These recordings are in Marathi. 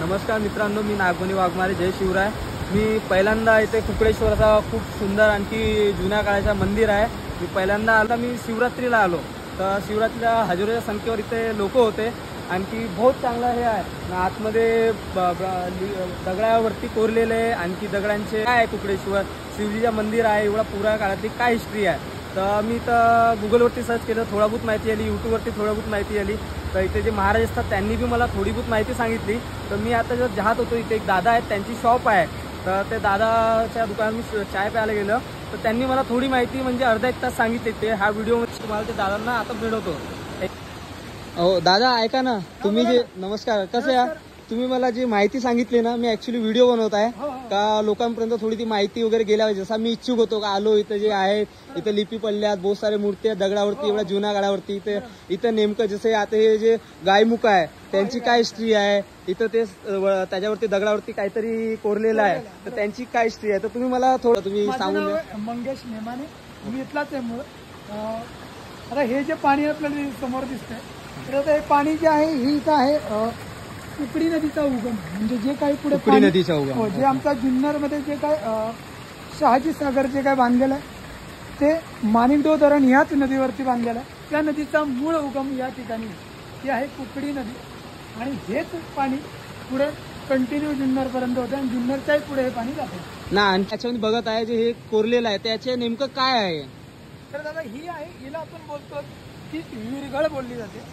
नमस्कार मित्रांनो, मी नागमणी वाघमारे. जय शिवराय. मी पहिल्यांदा इथे कुकडेश्वरचा खूप सुंदर आणखी जुन्या काळाचा मंदिर आहे. मी पहिल्यांदा आला, मी शिवरात्रीला आलो. तर शिवरात्रीला हजारोच्या संख्येवर इथे लोक होते. आणखी बहुत चांगलं हे आहे. आतमध्ये दगडावरती कोरलेले आहे. आणखी दगडांचे काय आहे, कुकडेश्वर शिवजीचं मंदिर आहे. एवढा पुरा काळातली काय हिस्ट्री आहे. तर मी तर गुगलवरती सर्च केलं, थोडा बहुत माहिती आली. यूट्यूबवरती थोडा बहुत माहिती आली. तर इथे जे महाराज असतात त्यांनी बी मला थोडी बहुत माहिती सांगितली. तर मी आता जर जात होतो, इथे एक दादा आहेत, त्यांची शॉप आहे. तर ते दादाच्या दुकानात मी चाय प्यायला गेलो. तर त्यांनी मला थोडी माहिती म्हणजे अर्धा एक तास सांगितली. ते हा व्हिडिओमध्ये तुम्हाला ते दादांना आता मिळवतो. हो दादा, ऐका ना, तुम्ही जे नमस्कार, कसं आहे, तुम्ही मला जी माहिती सांगितली ना, मी ऍक्च्युली व्हिडिओ बनवत आहे का लोकांपर्यंत थोडी ती माहिती वगैरे गेल्या पाहिजे. जसा मी इच्छुक होतो का आलो इथं जे आहे, इथं लिपी पडल्यात, बहुत सारे मूर्ती आहेत दगडावरती, एवढ्या जुन्या काळावरती. इथं नेमकं जसे आता हे जे गायमुख आहे त्यांची काय हिस्ट्री आहे, इथं ते त्याच्यावरती दगडावरती काहीतरी कोरलेलं आहे, तर त्यांची काय हिस्ट्री आहे. तर तुम्ही मला थोडं तुम्ही सांगून द्या. मंगेश नेमाने, मी इथलाच आहे मूळ. आता हे जे पाणी आपल्याला समोर दिसतंय, तर आता हे पाणी जे आहे हे इथं आहे कुकडी नदीचा उगम. म्हणजे जे काही पुढे कुकडी नदीचा उगम, जे आमच्या जुन्नरमध्ये जे काय शहाजी सागर जे काय बांधलेलं आहे ते माणिकडो धरण ह्याच नदीवरती बांधलेलं आहे. त्या नदीचा मूळ उगम या ठिकाणी ही आहे कुकडी नदी. आणि हेच पाणी पुढे कंटिन्यू जुन्नरपर्यंत होतं आणि जुन्नरच्याही पुढे हे पाणी जातं ना. आणि त्याच्यामध्ये बघत आहे जे हे कोरलेलं आहे त्याचे नेमकं काय आहे. तर दादा ही आहे, हिला आपण बोलतो की विरघळ बोलली जाते.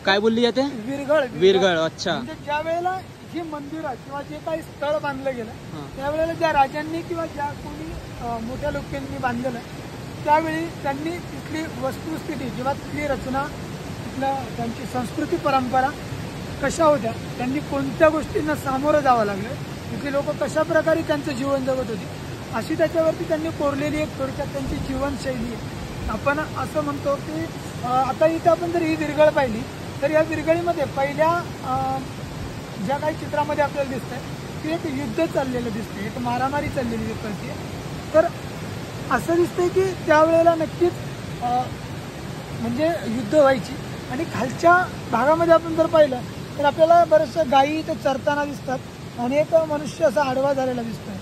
काय बोलली जाते. विरघळ. विरघळ. अच्छा. म्हणजे ज्या वेळेला ही मंदिर किंवा जे काही स्थळ बांधलं गेलं त्यावेळेला ज्या राजांनी किंवा ज्या कोणी मोठ्या लोकांनी बांधलेलं त्यावेळी त्यांनी तिथली वस्तुस्थिती किंवा तिथली रचना, तिथल्या त्यांची संस्कृती परंपरा कशा होत्या, त्यांनी कोणत्या गोष्टींना सामोरं जावं लागलं, तिथली लोक कशा प्रकारे त्यांचं जीवन जगत होती, अशी त्याच्यावरती त्यांनी कोरलेली एक थोडक्यात त्यांची जीवनशैली आहे. आपण असं म्हणतो की आता इथं आपण जर ही विरघळ पाहिली तर या विरघळीमध्ये पहिल्या ज्या काही चित्रामध्ये आपल्याला दिसतंय की एक युद्ध चाललेलं दिसतंय, एक मारामारी चाललेली दिसते. तर असं दिसतंय की त्यावेळेला नक्कीच म्हणजे युद्ध व्हायची. आणि खालच्या भागामध्ये आपण जर पाहिलं तर आपल्याला बरेचशा गायी इथे चरताना दिसतात आणि एक मनुष्य असा आडवा झालेला दिसतोय.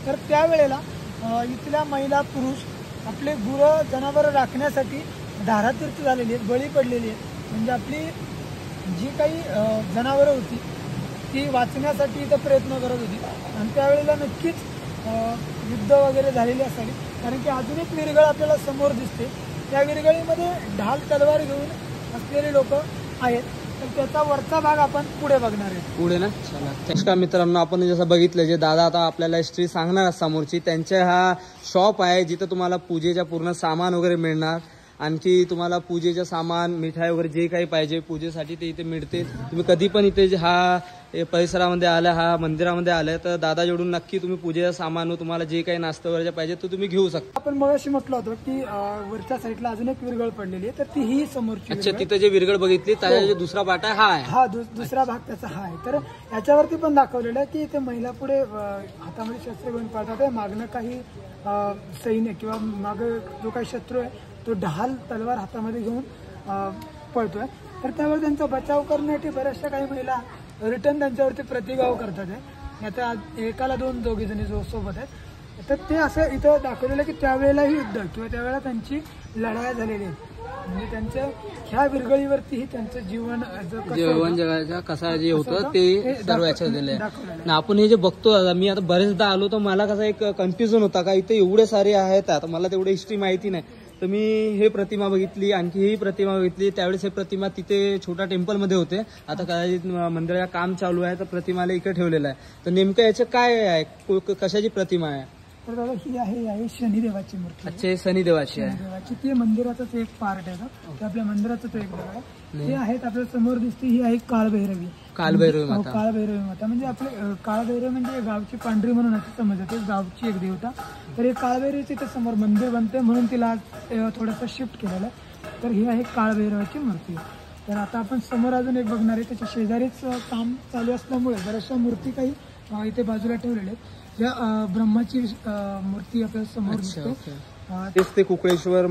तर त्यावेळेला इथल्या महिला पुरुष आपले गुरं जनावरं राखण्यासाठी धारातीर्थ झालेली आहेत, बळी पडलेली आहेत. म्हणजे आपली जी काही जनावरं होती ती वाचण्यासाठी इथं प्रयत्न करत होती. आणि त्यावेळेला नक्कीच युद्ध वगैरे झालेली असावी. कारण की अजून एक विरघळ आपल्याला समोर दिसते. त्या विरघळीमध्ये ढाल तलवार घेऊन असलेले लोक आहेत. तर त्याचा वरचा भाग आपण पुढे बघणार आहे. पुढे ना. चला. नमस्कार मित्रांनो, आपण जसं बघितलं जे दादा आता आपल्याला हिस्ट्री सांगणार समोरची, त्यांच्या हा शॉप आहे जिथं तुम्हाला पूजेच्या पूर्ण सामान वगैरे मिळणार. आणखी तुम्हाला पूजेचं सामान, मिठाई वगैरे जे काही पाहिजे पूजेसाठी ते इथे मिळते. तुम्ही कधी पण इथे हा परिसरामध्ये आला, हा मंदिरामध्ये आलाय तर दादा जोडून नक्की तुम्ही पूजेचं सामान, तुम्हाला जे काही नाश्ता वगैरे पाहिजे तो तुम्ही घेऊ शकता. आपण मगाशी म्हटलं होतं की वरच्या साईडला अजून एक विरघळ पडलेली आहे, तर ती ही समोरची. अच्छा, तिथं जे विरघळ बघितली त्याचा दुसरा पाटा हा आहे. हा दुसरा भाग त्याचा हा आहे. तर याच्यावरती पण दाखवलेलं आहे की इथे महिला पुढे हातामध्ये शस्त्र घेऊन पळतात. मागणं काही सैन्य किंवा मागं जो काही शत्रू आहे तो ढाल तलवार हातामध्ये घेऊन पळतोय. तर त्यावर त्यांचा बचाव करण्यासाठी बऱ्याचशा काही महिला रिटर्न त्यांच्यावरती प्रतिगाव करतात. आता एकाला दोन दोघी जणी जो सोबत आहेत. तर ते असं इथं दाखवलेलं की त्यावेळेलाही युद्ध किंवा त्यावेळेला त्यांची लढाया झालेली आहेत. म्हणजे त्यांच्या ह्या विरघळीवरतीही त्यांचं जीवन जगाचा कसा जे होतं ते सर्व याच्यात दिलं आहे. आपण हे जे बघतो, मी आता बरेचदा आलो तर मला कसा एक कन्फ्युजन होता का इथे एवढे सारे आहेत. आता मला तेवढी हिस्ट्री माहिती नाही. तर मी हे प्रतिमा बघितली, आणखी ही प्रतिमा बघितली. त्यावेळेस हे प्रतिमा तिथे छोट्या टेम्पलमध्ये होते. आता कदाचित मंदिराचं काम चालू आहे तर प्रतिमाला इकडे ठेवलेलं आहे. तर नेमकं याचं काय आहे, कशाची प्रतिमा आहे. तर दादा ही आहे शनिदेवाची मूर्ती. अच्छा, शनिदेवाची आहे. शनिदेवाची ते मंदिराचाच एक पार्ट आहे. ते आपल्या मंदिराचं तो एक भाग आहे. ते आहेत आपल्या समोर दिसते ही आहे काळभैरवी. काळभैरवी माता. काळभैरवी माता म्हणजे आपले काळभैरव म्हणजे गावची पांढरी म्हणून असं समजतं. ते गावची एक देवता. तर हे काळभैरवीचे ते समोर मंदिर बनते म्हणून तिला थोडंसं शिफ्ट केलेलं आहे. तर ही आहे काळभैरवाची मूर्ती. तर आता आपण समोर अजून एक बघणार आहे. त्याच्या शेजारीच काम चालू असल्यामुळे बऱ्याचशा मूर्ती काही इथे बाजूला ठेवलेल्या आहेत. या ब्रह्माची मूर्ती आपल्या समोर दिसते. तेच ते कुकळेश्वर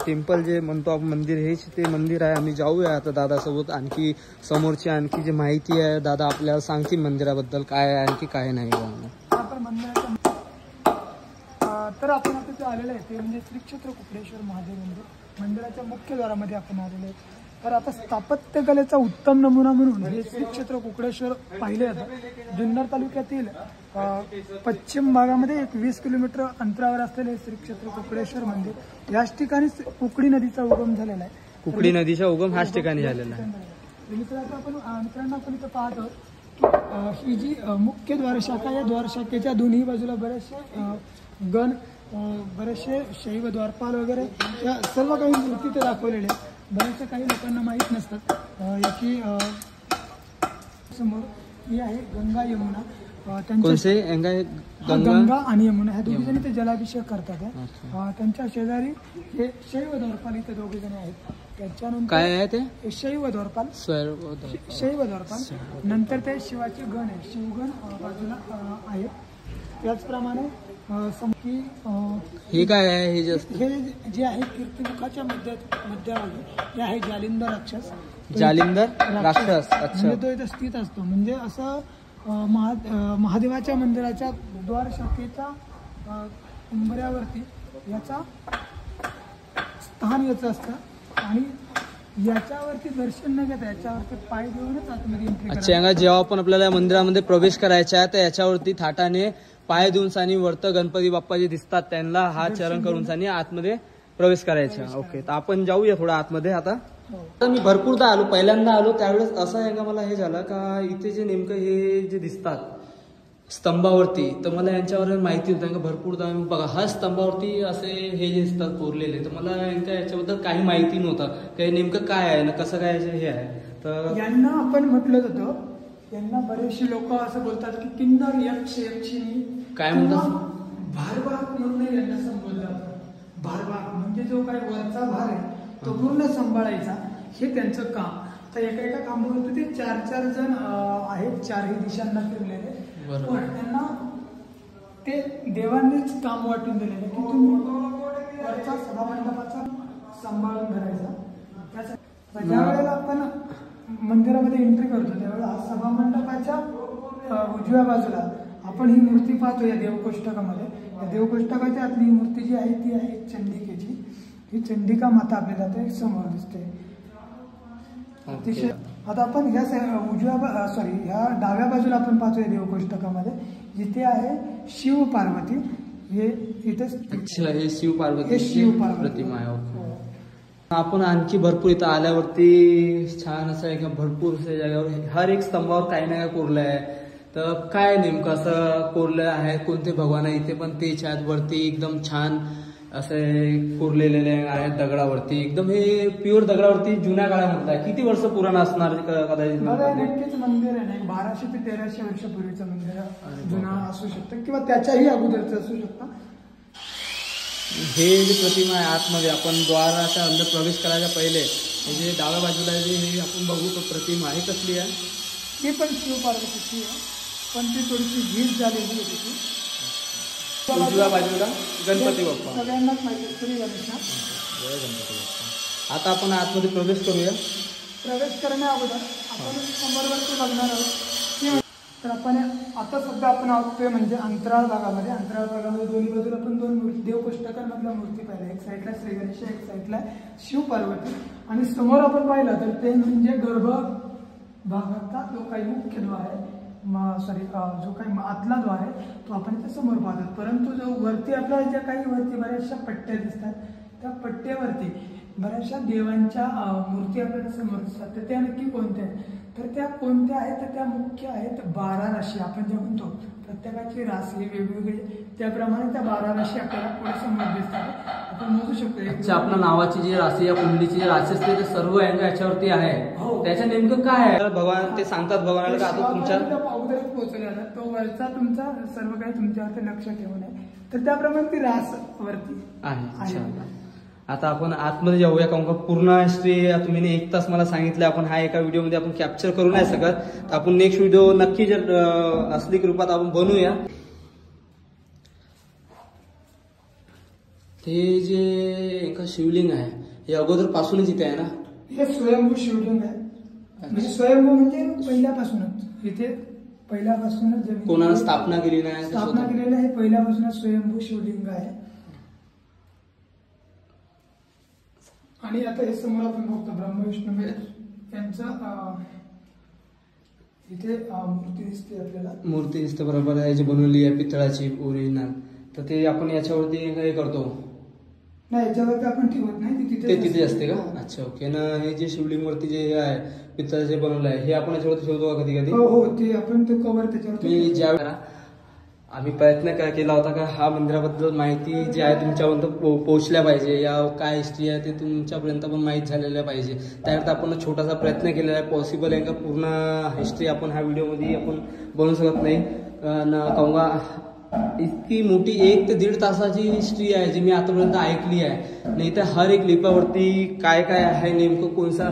टेम्पल जे म्हणतो आपण मंदिर, हेच ते मंदिर आहे. आम्ही जाऊया आता दादासोबत. आणखी समोरची आणखी जी माहिती आहे दादा आपल्याला सांगतील मंदिराबद्दल, काय आहे आणखी काय नाही. तर आपण आता जे आलेलं आहे ते म्हणजे श्री क्षेत्र कुकडेश्वर महादेव मंदिर, मंदिराच्या मुख्य द्वारामध्ये आपण आलेलो आहे. तर आता स्थापत्यकलेचा उत्तम नमुना म्हणून हे श्री क्षेत्र कुकडेश्वर पाहिले जातं. जुन्नर तालुक्यातील पश्चिम भागामध्ये एक 20 किलोमीटर अंतरावर असलेले श्री क्षेत्र कुकडेश्वर मंदिर, याच ठिकाणी कुकडी नदीचा उगम झालेला आहे. कुकडी नदीचा उगम हाच ठिकाणी झालेला आहे. मित्रांनो आपण इथं पाहतो की ही जी मुख्य द्वारशाखा, या द्वारशाखेच्या दोन्ही बाजूला बरेचसे गण, बरेचसे शैव द्वारपाल वगैरे या सर्व काही मूर्ती ते दाखवलेले आहेत. बरेचसे काही लोकांना माहीत नसतात. याची समोर ही आहे गंगा यमुना. गंगा आणि यमुना ह्या दोघी जणी ते जलाभिषेक करतात. त्यांच्या शेजारी हे शैव द्वारपाल इथे दोघे जण आहेत. त्याच्यानंतर काय आहे ते शैव द्वारपाल, शैव द्वारपाल. नंतर ते शिवाचे गण आहे, शिवगण बाजूला आहेत. त्याचप्रमाणे हे काय आहे, हे जे आहे कीर्तिमुखाच्या मध्याभागी हे आहे जालिंदर राक्षस. जालिंदर राक्षस, अच्छा. तो इथे स्थित असतो. म्हणजे असं महादेवाच्या मंदिराच्या द्वारशाखेच्या उंबऱ्यावरती याचा स्थान याचं असतं. आणि याच्यावरती दर्शन न घेता याच्यावरती पाय देऊनच आतमध्ये एंट्री. अच्छा, जेव्हा आपण आपल्याला मंदिरामध्ये प्रवेश करायचा आहे तर याच्यावरती थाटाने पाय देऊन सानी वरत गणपती बाप्पा जे दिसतात त्यांना हात चरण करून सानी आतमध्ये प्रवेश करायचा. ओके, तर आपण जाऊया थोडा आतमध्ये. आता मी भरपूरदा आलो, पहिल्यांदा आलो त्यावेळेस असं आहे का मला हे झालं का इथे जे नेमकं हे जे दिसतात स्तंभावरती, तर मला यांच्यावर माहिती होतं का भरपूरदा बघा हा स्तंभावरती असे हे जे दिसतात कोरलेले, तर मला याच्याबद्दल काही माहिती नव्हतं काही नेमकं काय आहे ना कसं काय हे आहे. तर यांना आपण म्हटलं जातं, यांना बरेचसे लोक असं बोलतात की किन्नर यक्ष यक्षिणी काय म्हणतात, भारभाग म्हणून यांना संबोधलं. भारभाग म्हणजे जो काही वरचा भाग आहे तो पूर्ण सांभाळायचा, हे त्यांचं काम. तर एका कामावरती ते 4-4 जण आहेत, चारही दिशांना फिरलेले. पण त्यांना ते देवांनीच काम वाटून दिलेले की तुम्ही वरचा सभामंडपाचा सांभाळून धरायचा. ज्या वेळेला आपण मंदिरामध्ये एंट्री करतो त्यावेळेला सभामंडपाच्या उजव्या बाजूला आपण ही मूर्ती पाहतो या देवकोष्टकामध्ये. या देवकोष्टकाच्या आतली ही मूर्ती जी आहे ती आहे चंडिकेची. ही चंडिका माता आपल्याला ते समोर दिसते. अतिशय आता आपण ह्या ह्या डाव्या बाजूला आपण पाहतोय देवकोष्टकामध्ये जिथे आहे शिव पार्वती. हे इथे हे शिव पार्वती प्रतिमा आहे. आपण आणखी भरपूर इथं आल्यावरती छान असं आहे का भरपूर जागेवर हर एक स्तंभावर काही ना काय कोरलं आहे. तर काय नेमकं असं कोरलं आहे, कोणते भगवान आहे इथे पण तेच आहेत. वरती एकदम छान असे कोरलेले आहेत दगडावरती, एकदम हे प्युअर दगडावरती जुन्या काळामधलं आहे. किती वर्ष पुराण असणार कदाचित नक्कीच मंदिर आहे ना, 1200 ते 1300 वर्षापूर्वीचं मंदिर जुना असू शकतं किंवा त्याच्याही अगोदरचं असू शकतं. हे जे प्रतिमा आहे आतमध्ये आपण द्वाराच्या अंदर प्रवेश करायच्या पहिले हे जे डाव्या बाजूला जे आपण बघू तो प्रतिमा ही कसली आहे, ती पण शिव पार्वतीची आहे, पण ती थोडीशी झीज झालेली आहे तिची. उजव्या बाजूला गणपती बाप्पा, सगळ्यांनाच माहिती श्री गणेश. जय गणपती बाप्पा. आता आपण आतमध्ये प्रवेश करूया. प्रवेश करण्या अगोदर आपण समोरवरती बघणार आहोत. तर आपण आता सध्या आपण आहोत म्हणजे अंतराळ भागामध्ये. अंतराळ भागामध्ये दोन्ही बाजूला आपण 2 मूर्ती देवकोष्टकांमधल्या मूर्ती पाहिल्या. एक साईडला श्री गणेश, एक साईडला शिव पार्वती. आणि समोर आपण पाहिलं तर ते म्हणजे गर्भ भागाचा जो काही मुख्य द्वार आहे, जो काही आतला द्वार आहे तो आपण इथे समोर पाहतो. परंतु जो वरती आपल्याला ज्या काही वरती बऱ्याचशा पट्ट्या दिसतात त्या पट्ट्यावरती बऱ्याचशा देवांच्या मूर्ती आपल्याला समोर दिसतात. तर त्या नक्की कोणत्या आहेत, तर त्या कोणत्या आहेत तर त्या मुख्य आहेत 12 राशी. आपण जे म्हणतो प्रत्येकाची राशी वेगवेगळी, त्याप्रमाणे त्या 12 राशी आपल्याला पुढे समोर दिसतात. आपण मोजू शकतो. अच्छा, आपल्या नावाची जी राशी या कुंडलीची राशी असते ते सर्व याच्यावरती आहे. त्याच्या नेमकं काय आहे भगवान ते सांगतात भगवानाला का आता तुमच्या पावदरीत पोहोचलेला तो वरचा तुमचा सर्व काही तुमच्यावरती लक्ष ठेवून आहे. तर त्याप्रमाणे ती रास वरती आहे. आता आपण आतमध्ये जाऊया कारण का पूर्ण हिस्ट्री तुम्ही 1 तास मला सांगितलं. आपण हा एका व्हिडिओमध्ये आपण कॅप्चर करू नाही शकत. तर आपण नेक्स्ट व्हिडिओ नक्की जर असली कृपात आपण बनवूया. ते जे एका शिवलिंग आहे हे अगोदर पासूनच इथे आहे ना? हे स्वयंभू शिवलिंग आहे. म्हणजे स्वयंभू म्हणजे पहिल्यापासूनच इथे पहिल्यापासूनच कोणाला स्थापना केली नाही? स्थापना केलेलं हे पहिल्यापासूनच स्वयंभू शिवलिंग आहे. आणि आता हे समोर आपण बघतो ब्रह्मा विष्णू महेश यांचा इथे मूर्ती दिसते आपल्याला. मूर्ती दिसते बरोबर आहे, जी बनवली आहे पितळाची ओरिजिनल. तर ते आपण याच्यावरती हे करतो नाही, याच्यावरती आपण ठेवत नाही, ते तिथे असते का? अच्छा ओके. ना हे जे शिवलिंग वरती जे आहे पितळाचे बनवलं आहे हे आपण याच्यावरती ठेवतो का कधी कधी? हो हो, ते आपण तो कव्हर त्याच्यावरती. मी ज्या आम्ही प्रयत्न केला होता का हा मंदिराबद्दल माहिती जी आहे तुमच्यापर्यंत पोहोचल्या पाहिजे, या काय हिस्ट्री आहे ते तुमच्यापर्यंत पण माहीत झालेलं पाहिजे. त्याकरता आपण छोटासा प्रयत्न केलेला आहे. पॉसिबल आहे का पूर्ण हिस्ट्री आपण ह्या व्हिडिओमध्ये आपण बनवू शकत नाही काऊन इतकी मोठी 1 ते 1.5 तासाची हिस्ट्री आहे जी मी आतापर्यंत ऐकली आहे. नाही तर हर एक लिपावरती काय काय आहे नेमकं कोणसा